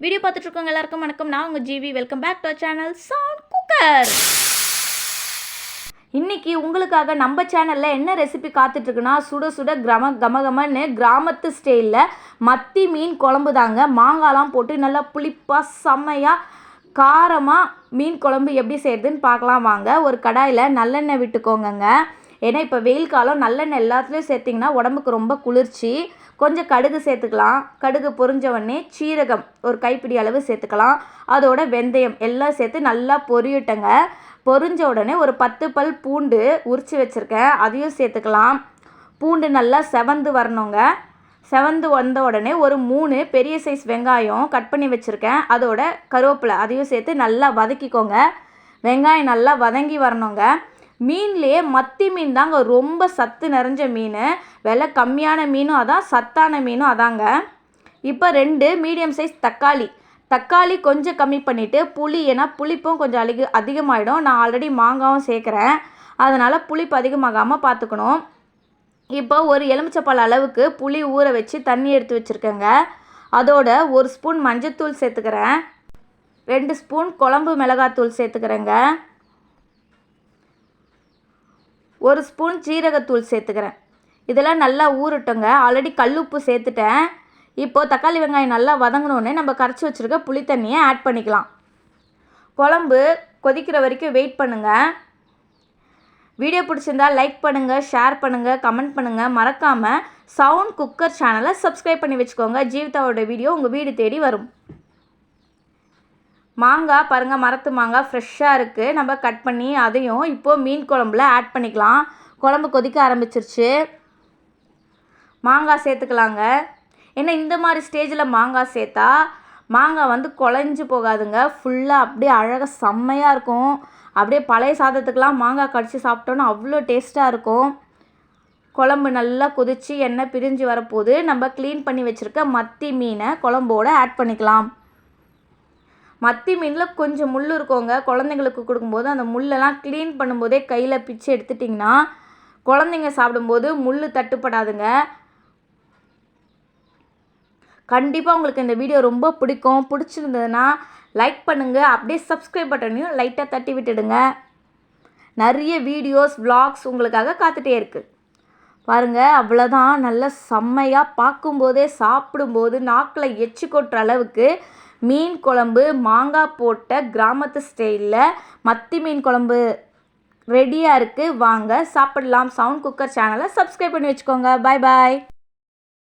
Video பார்த்துட்டு இருக்கவங்க எல்லாருக்கும் வணக்கம். நான் உங்கள் GV. Welcome back to our channel sound cooker. இன்றைக்கி உங்களுக்காக நம்ம சேனலில் என்ன ரெசிபி காத்துட்ருக்குன்னா சுட சுட கமகமன்னு கிராமத்து ஸ்டைலில் மத்தி மீன் குழம்பு தாங்க. மாங்காய்லாம் போட்டு நல்லா புளிப்பாக செம்மையாக காரமாக மீன் குழம்பு எப்படி செய்கிறதுன்னு பார்க்கலாம் வாங்க. ஒரு கடாயில் நல்லெண்ணெய் விட்டுக்கோங்கங்க. ஏன்னா இப்போ வெயில் காலம், நல்லெண்ணெய் எல்லாத்துலேயும் சேர்த்திங்கன்னா உடம்புக்கு ரொம்ப குளிர்ச்சி. கொஞ்சம் கடுகு சேர்த்துக்கலாம். கடுகு பொரிஞ்சவொடனே சீரகம் ஒரு கைப்பிடி அளவு சேர்த்துக்கலாம். அதோட வெந்தயம் எல்லாம் சேர்த்து நல்லா பொரியட்டங்க. பொரிஞ்ச உடனே ஒரு 10 பல் பூண்டு உரித்து வச்சுருக்கேன், அதையும் சேர்த்துக்கலாம். பூண்டு நல்லா செவந்து வரணுங்க. செவந்து வந்த உடனே ஒரு 3 பெரிய சைஸ் வெங்காயம் கட் பண்ணி வச்சுருக்கேன், அதோட கருவேப்பிலை அதையும் சேர்த்து நல்லா வதக்கிக்கோங்க. வெங்காயம் நல்லா வதங்கி வரணுங்க. மீன்லேயே மத்தி மீன் தாங்க ரொம்ப சத்து நிறைஞ்ச மீன். விலை கம்மியான மீனும் அதான், சத்தான மீனும் அதாங்க. இப்போ 2 மீடியம் சைஸ் தக்காளி கொஞ்சம் கம்மி பண்ணிவிட்டு புளி, ஏன்னா புளிப்பும் கொஞ்சம் அதிகமாகிடும். நான் ஆல்ரெடி மாங்காவும் சேர்க்குறேன், அதனால் புளிப்பு அதிகமாகாமல் பார்த்துக்கணும். இப்போ ஒரு எலுமிச்சப்பழ அளவுக்கு புளி ஊற வச்சு தண்ணி எடுத்து வச்சுருக்கேங்க. அதோட 1 ஸ்பூன் மஞ்சத்தூள் சேர்த்துக்கிறேன், 2 ஸ்பூன் குழம்பு மிளகாத்தூள் சேர்த்துக்கிறேங்க, 1 ஸ்பூன் ஜீரகத்தூள் சேர்த்துக்கிறேன். இதெல்லாம் நல்லா ஊறட்டுங்க. ஆல்ரெடி கல்லுப்பு சேர்த்துட்டேன். இப்போது தக்காளி வெங்காயம் நல்லா வதங்கினோடனே நம்ம கரைச்சி வச்சுருக்க புளி தண்ணியை ஆட் பண்ணிக்கலாம். குழம்பு கொதிக்கிற வரைக்கும் வெயிட் பண்ணுங்கள். வீடியோ பிடிச்சிருந்தா லைக் பண்ணுங்கள், ஷேர் பண்ணுங்கள், கமெண்ட் பண்ணுங்கள். மறக்காமல் சவுண்ட் குக்கர் சேனலை சப்ஸ்கிரைப் பண்ணி வச்சுக்கோங்க. ஜீவிதாவோட வீடியோ உங்கள் வீடு தேடி வரும். மாங்காய் பாருங்கள், மரத்து மாங்காய் ஃப்ரெஷ்ஷாக இருக்குது. நம்ம கட் பண்ணி அதையும் இப்போது மீன் குழம்புல ஆட் பண்ணிக்கலாம். குழம்பு கொதிக்க ஆரம்பிச்சிருச்சு. மாங்காய் சேர்த்துக்கலாங்க. ஏன்னா இந்த மாதிரி ஸ்டேஜில் மாங்காய் சேர்த்தா மாங்காய் குழஞ்சி போகாதுங்க. ஃபுல்லாக அப்படியே அழகாக செம்மையாக இருக்கும். அப்படியே பழைய சாதத்துக்கெலாம் மாங்காய் கடிச்சு சாப்பிட்டோன்னா அவ்வளோ டேஸ்ட்டாக இருக்கும். குழம்பு நல்லா கொதித்து எண்ணெய் பிரிஞ்சு வரப்போது. நம்ம க்ளீன் பண்ணி வச்சுருக்க மத்தி மீனை குழம்போடு ஆட் பண்ணிக்கலாம். மத்தி மீனில் கொஞ்சம் முள் இருக்குங்க. குழந்தைங்களுக்கு கொடுக்கும்போது அந்த முள்ளெல்லாம் க்ளீன் பண்ணும்போதே கையில் பிச்சு எடுத்துட்டிங்கன்னா குழந்தைங்க சாப்பிடும்போது முள் தட்டுப்படாதுங்க. கண்டிப்பாக உங்களுக்கு இந்த வீடியோ ரொம்ப பிடிக்கும். பிடிச்சிருந்ததுன்னா லைக் பண்ணுங்கள். அப்படியே சப்ஸ்கிரைப் பட்டனையும் லைட்டாக தட்டி விட்டுடுங்க. நிறைய வீடியோஸ் vlogs உங்களுக்காக காத்துட்டே இருக்குது பாருங்கள். அவ்வளோதான். நல்லா செம்மையாக பார்க்கும்போதே சாப்பிடும்போது நாக்கில் எச்சி கொட்டுற அளவுக்கு மீன் குழம்பு, மாங்காய் போட்ட கிராமத்து ஸ்டைலில் மத்தி மீன் குழம்பு ரெடியாக இருக்குது. வாங்க சாப்பிடலாம். சவுண்ட் குக்கர் சேனலை சப்ஸ்கிரைப் பண்ணி வச்சுக்கோங்க. பாய் பாய்.